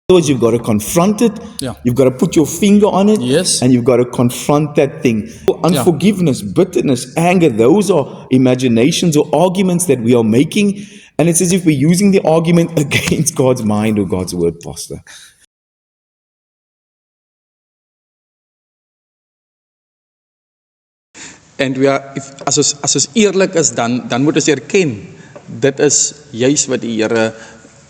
words, you've got to confront it. Yeah. You've got to put your finger on it. Yes. And you've got to confront that thing. Unforgiveness, bitterness, anger, those are imaginations or arguments that we are making. And it's as if we're using the argument against God's mind or God's word, Pastor. En as ons eerlik is, dan moet ons erken, dit is juist wat die Here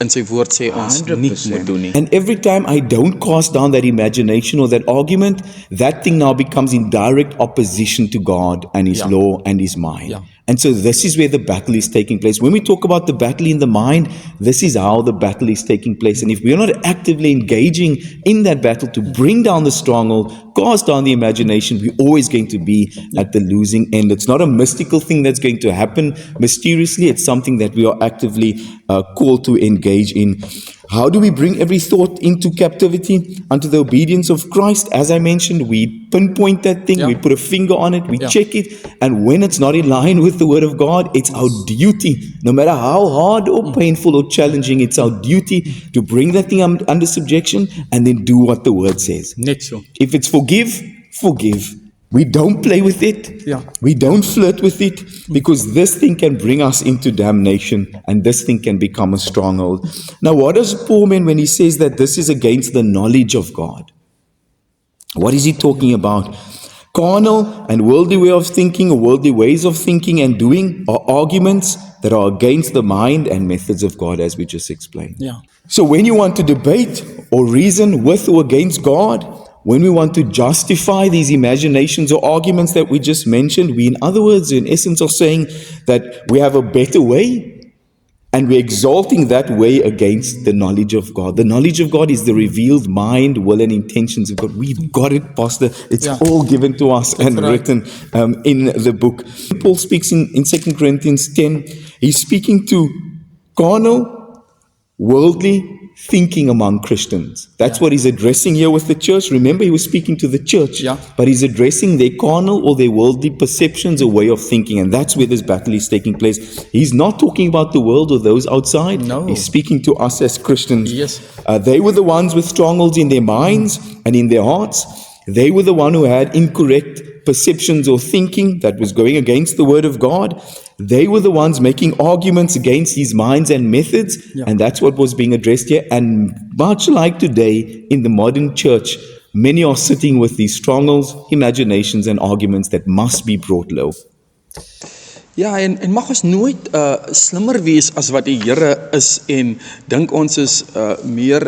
in sy woord sê ons nie moet doen nie. And every time I don't cast down that imagination or that argument, that thing now becomes in direct opposition to God and His law and His mind. Yeah. And so this is where the battle is taking place. When we talk about the battle in the mind, this is how the battle is taking place. And if we are not actively engaging in that battle to bring down the stronghold, cast down the imagination, we're always going to be at the losing end. It's not a mystical thing that's going to happen mysteriously. It's something that we are actively called to engage in. How do we bring every thought into captivity unto the obedience of Christ? As I mentioned, we pinpoint that thing, we put a finger on it, we check it, and when it's not in line with the Word of God, it's our duty, no matter how hard or painful or challenging, it's our duty to bring that thing under subjection and then do what the Word says. Net so. If it's forgive, forgive. We don't play with it. Yeah. We don't flirt with it, because this thing can bring us into damnation and this thing can become a stronghold. Now, what does Paul mean when he says that this is against the knowledge of God? What is he talking about? Carnal and worldly way of thinking or worldly ways of thinking and doing are arguments that are against the mind and methods of God, as we just explained. Yeah. So when you want to debate or reason with or against God, when we want to justify these imaginations or arguments that we just mentioned, we, in other words, in essence, are saying that we have a better way, and we're exalting that way against the knowledge of God. The knowledge of God is the revealed mind, will, and intentions of God. We've got it, Pastor. It's all given to us and written in the book. Paul speaks in 2 Corinthians 10. He's speaking to carnal, worldly thinking among Christians. That's what he's addressing here with the church. Remember, he was speaking to the church, but he's addressing their carnal or their worldly perceptions or way of thinking, and that's where this battle is taking place. He's not talking about the world or those outside. No. He's speaking to us as Christians. Yes. They were the ones with strongholds in their minds and in their hearts. They were the one who had incorrect perceptions or thinking that was going against the word of God. They were the ones making arguments against his minds and methods, and that's what was being addressed here. And much like today in the modern church, many are sitting with these strongholds, imaginations, and arguments that must be brought low. Ja, en mag ons nooit slimmer wees as wat die Here is en dink ons is meer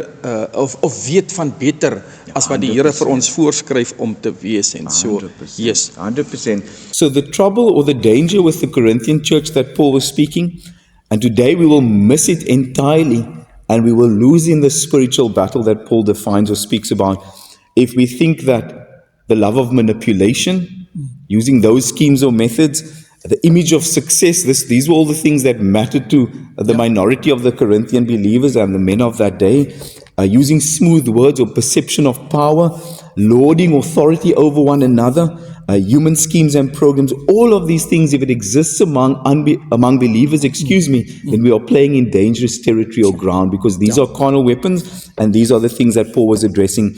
of weet van beter as wat die Here vir ons voorskryf om te wees en so. 100%. Yes. 100%. So the trouble or the danger with the Corinthian church that Paul was speaking, and today we will miss it entirely and we will lose in the spiritual battle that Paul defines or speaks about if we think that the love of manipulation, using those schemes or methods, the image of success, these were all the things that mattered to the minority of the Corinthian believers and the men of that day. Using smooth words or perception of power, lording authority over one another, human schemes and programs, all of these things, if it exists among believers, then we are playing in dangerous territory or ground, because these are carnal weapons and these are the things that Paul was addressing.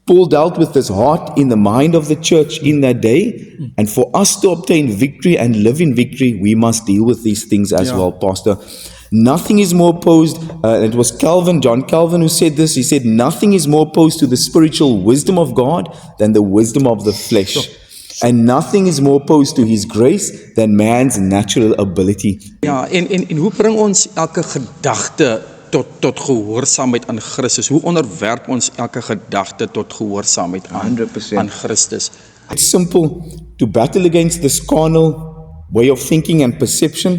Paul dealt with this heart in the mind of the church in that day, and for us to obtain victory and live in victory, we must deal with these things as well, Pastor. Nothing is more opposed, it was John Calvin who said this. He said, nothing is more opposed to the spiritual wisdom of God than the wisdom of the flesh. And nothing is more opposed to his grace than man's natural ability. Ja, en hoe bring ons elke gedagte tot gehoorsaamheid aan Christus? Hoe onderwerp ons elke gedagte tot gehoorsaamheid aan 100%. aan Christus? It's simple to battle against this carnal way of thinking and perception,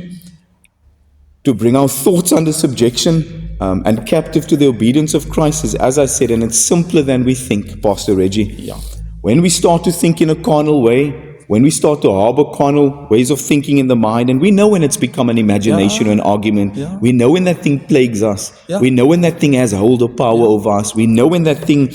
to bring our thoughts under subjection and captive to the obedience of Christ, as I said, and it's simpler than we think, Pastor Reggie. Ja. When we start to think in a carnal way, when we start to harbor carnal ways of thinking in the mind, and we know when it's become an imagination or an argument, we know when that thing plagues us, we know when that thing has hold of power over us, we know when that thing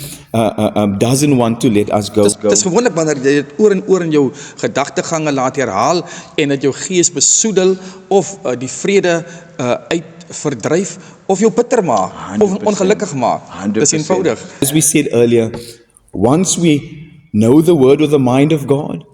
doesn't want to let us go. Dit is gewoonlik wanneer jy dit oor en oor in jou gedagtegange laat herhaal en dat jou gees besoedel of die vrede verdryf of jou bitter maak of 100%. ongelukkig maak. Dis eenvoudig. As we said earlier, once we know the word or the mind of God,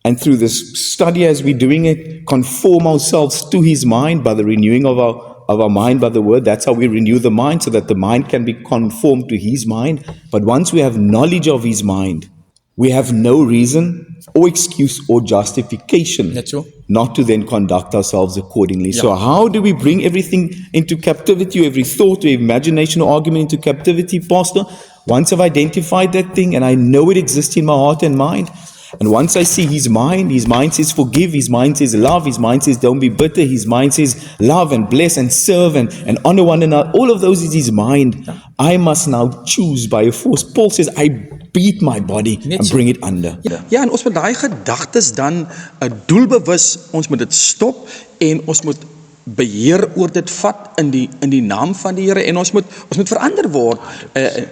and through this study as we're doing it, conform ourselves to his mind by the renewing of our mind by the word. That's how we renew the mind, so that the mind can be conformed to his mind. But once we have knowledge of his mind, we have no reason or excuse or justification That's so. not to then conduct ourselves accordingly. Yeah. So how do we bring everything into captivity, every thought or imagination or argument into captivity, Pastor? Once I've identified that thing and I know it exists in my heart and mind, and once I see his mind says forgive, his mind says love, his mind says don't be bitter, his mind says love and bless and serve and honor one another. All of those is his mind. I must now choose by a force. Paul says, I beat my body and bring it under. Ja, en ons moet daai gedagtes dan doelbewus, ons moet dit stop en ons moet beheer oor dit vat in die naam van die Here, en ons moet verander word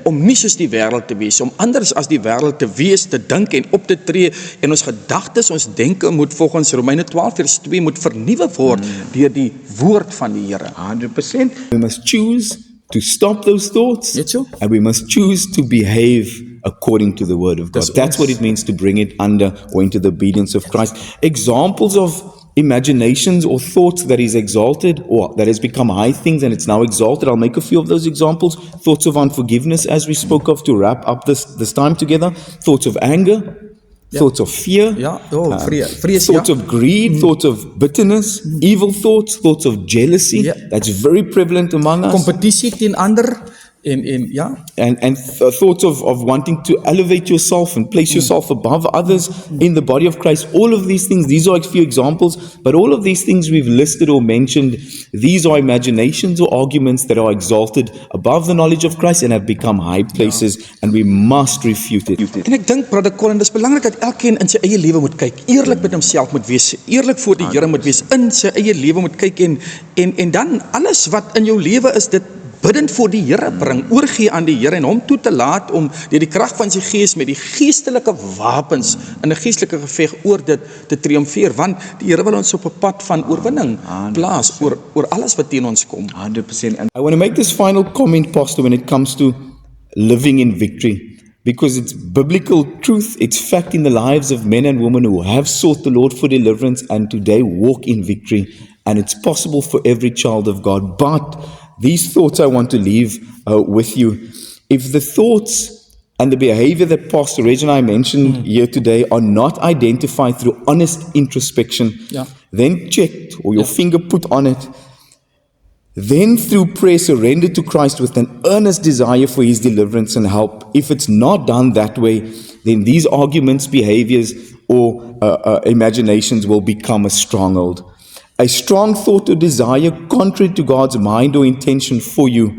om nie soos die wêreld te wees, om anders as die wêreld te wees, te dink en op te tree, en ons gedagtes, ons denke moet volgens Romeine 12 vers 2 moet vernuwe word deur die woord van die Here. 100%. We must choose to stop those thoughts, Yes, sir. and we must choose to behave according to the word of God. That's what it means to bring it under or into the obedience of Christ. Examples of imaginations or thoughts that is exalted or that has become high things and it's now exalted. I'll make a few of those examples. Thoughts of unforgiveness, as we spoke of to wrap up this time together. Thoughts of anger, thoughts of fear, Vrees, thoughts of greed, thoughts of bitterness, evil thoughts, thoughts of jealousy. That's very prevalent among us. Kompetisie teen ander en Thoughts of wanting to elevate yourself and place yourself above others in the body of Christ. All of these things, these are a few examples, but all of these things we've listed or mentioned, these are imaginations or arguments that are exalted above the knowledge of Christ and have become high places, and we must refute it. En ek dink, Brother Colin, dis belangrik dat elkeen in sy eie lewe moet kyk, eerlik met homself moet wees, eerlik voor die Here moet wees, in sy eie lewe moet kyk en dan alles wat in jou lewe is, dit bidend voor die Here bring, oorgee aan die Here en hom toe te laat om deur die krag van sy gees met die geestelike wapens in 'n geestelike geveg oor dit te triomfeer, want die Here wil ons op 'n pad van oorwinning plaas oor alles wat teen ons kom. 100%. And I want to make this final comment, Pastor, when it comes to living in victory, because it's biblical truth, it's fact in the lives of men and women who have sought the Lord for deliverance and today walk in victory, and it's possible for every child of God. But these thoughts I want to leave with you. If the thoughts and the behavior that Pastor Reg and I mentioned here today are not identified through honest introspection, then checked or your finger put on it, then through prayer surrendered to Christ with an earnest desire for his deliverance and help. If it's not done that way, then these arguments, behaviors, or imaginations will become a stronghold. A strong thought or desire contrary to God's mind or intention for you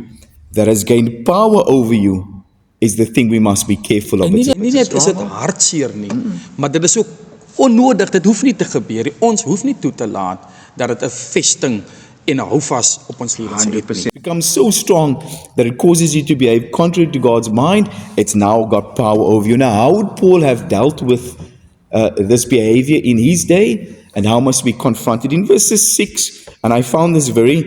that has gained power over you is the thing we must be careful of. En nie net is dit hartseer nie, maar dit is ook onnodig, dit hoef nie te gebeur nie. Ons hoef nie toe te laat dat dit 'n vesting en 'n houvas op ons lewens het. It becomes so strong that it causes you to behave contrary to God's mind. It's now got power over you. Now, how would Paul have dealt with this behavior in his day? And how must we confront it? In verses 6, and I found this very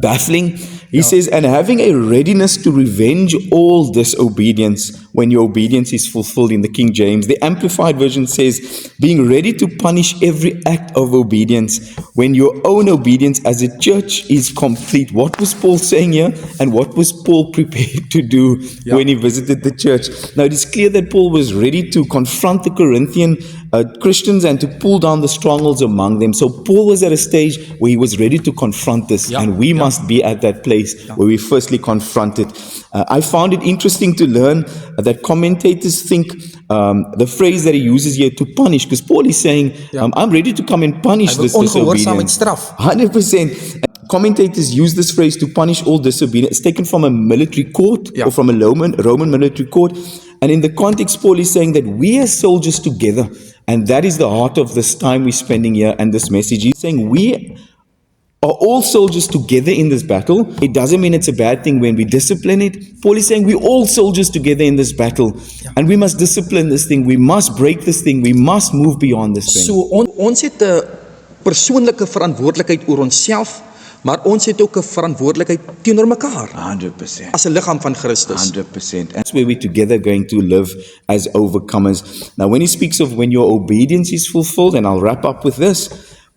baffling. He says, and having a readiness to revenge all disobedience when your obedience is fulfilled, in the King James. The Amplified Version says, being ready to punish every act of obedience when your own obedience as a church is complete. What was Paul saying here? And what was Paul prepared to do when he visited the church? Now it is clear that Paul was ready to confront the Corinthian Christians and to pull down the strongholds among them. So Paul was at a stage where he was ready to confront this, and we must be at that place where we firstly confront it. I found it interesting to learn that commentators think the phrase that he uses here, to punish, because Paul is saying, I'm ready to come and punish this disobedience. 100%. Commentators use this phrase, to punish all disobedience. It's taken from a military court or from a Roman military court. And in the context, Paul is saying that we as soldiers together, and that is the heart of this time we're spending here and this message. He's saying we are all soldiers together in this battle. It doesn't mean it's a bad thing when we discipline it. Paul is saying we're all soldiers together in this battle, and we must discipline this thing. We must break this thing. We must move beyond this thing. So ons het persoonlike verantwoordelikheid oor onsself, maar ons het ook 'n verantwoordelikheid teenoor mekaar 100%. as 'n liggaam van Christus. 100%. And that's where we're together going to live as overcomers. Now, when he speaks of when your obedience is fulfilled, and I'll wrap up with this,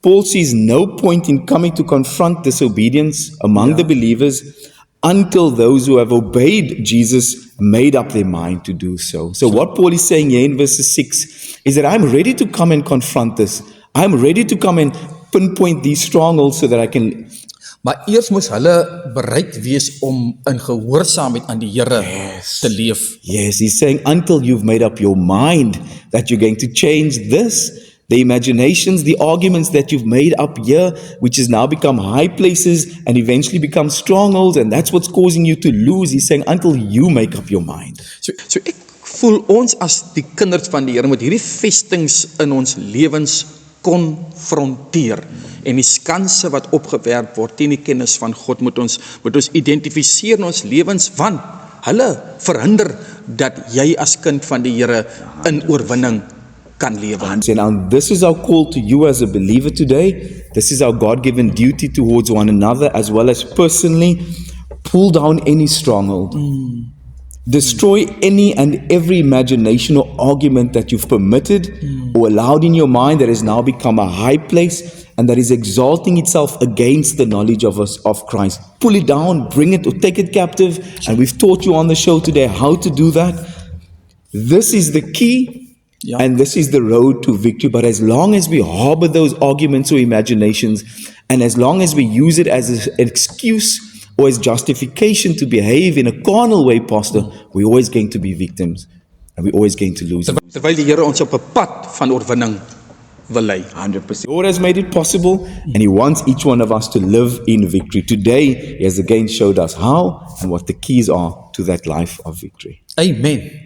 Paul sees no point in coming to confront disobedience among the believers until those who have obeyed Jesus made up their mind to do so. So what Paul is saying here in verses 6 is that I'm ready to come and confront this. I'm ready to come and pinpoint these strongholds so that I can. Maar eers moes hulle bereid wees om in gehoorsaamheid aan die Here te leef. Yes, he's saying until you've made up your mind that you're going to change this, the imaginations, the arguments that you've made up here, which has now become high places and eventually become strongholds, and that's what's causing you to lose. He's saying until you make up your mind. So ek voel ons as die kinders van die Here moet hierdie vestings in ons lewens konfronteer. En die skanse wat opgewerp word teen die kennis van God moet ons identifiseer in ons lewens, want hulle verhinder dat jy as kind van die Here in oorwinning kan lewe. And this is our call to you as a believer today. This is our God-given duty towards one another as well as personally. Pull down any stronghold. Destroy any and every imagination or argument that you've permitted or allowed in your mind that has now become a high place and that is exalting itself against the knowledge of Christ. Pull it down, bring it or take it captive. And we've taught you on the show today how to do that. This is the key. Yeah. And this is the road to victory. But as long as we harbor those arguments or imaginations, and as long as we use it as an excuse or as justification to behave in a carnal way, Pastor, we're always going to be victims. And we're always going to lose. Terwyl die Here ons op 'n pad van oorwinning wil lei. 100%. God has made it possible, and He wants each one of us to live in victory. Today, He has again showed us how and what the keys are to that life of victory. Amen.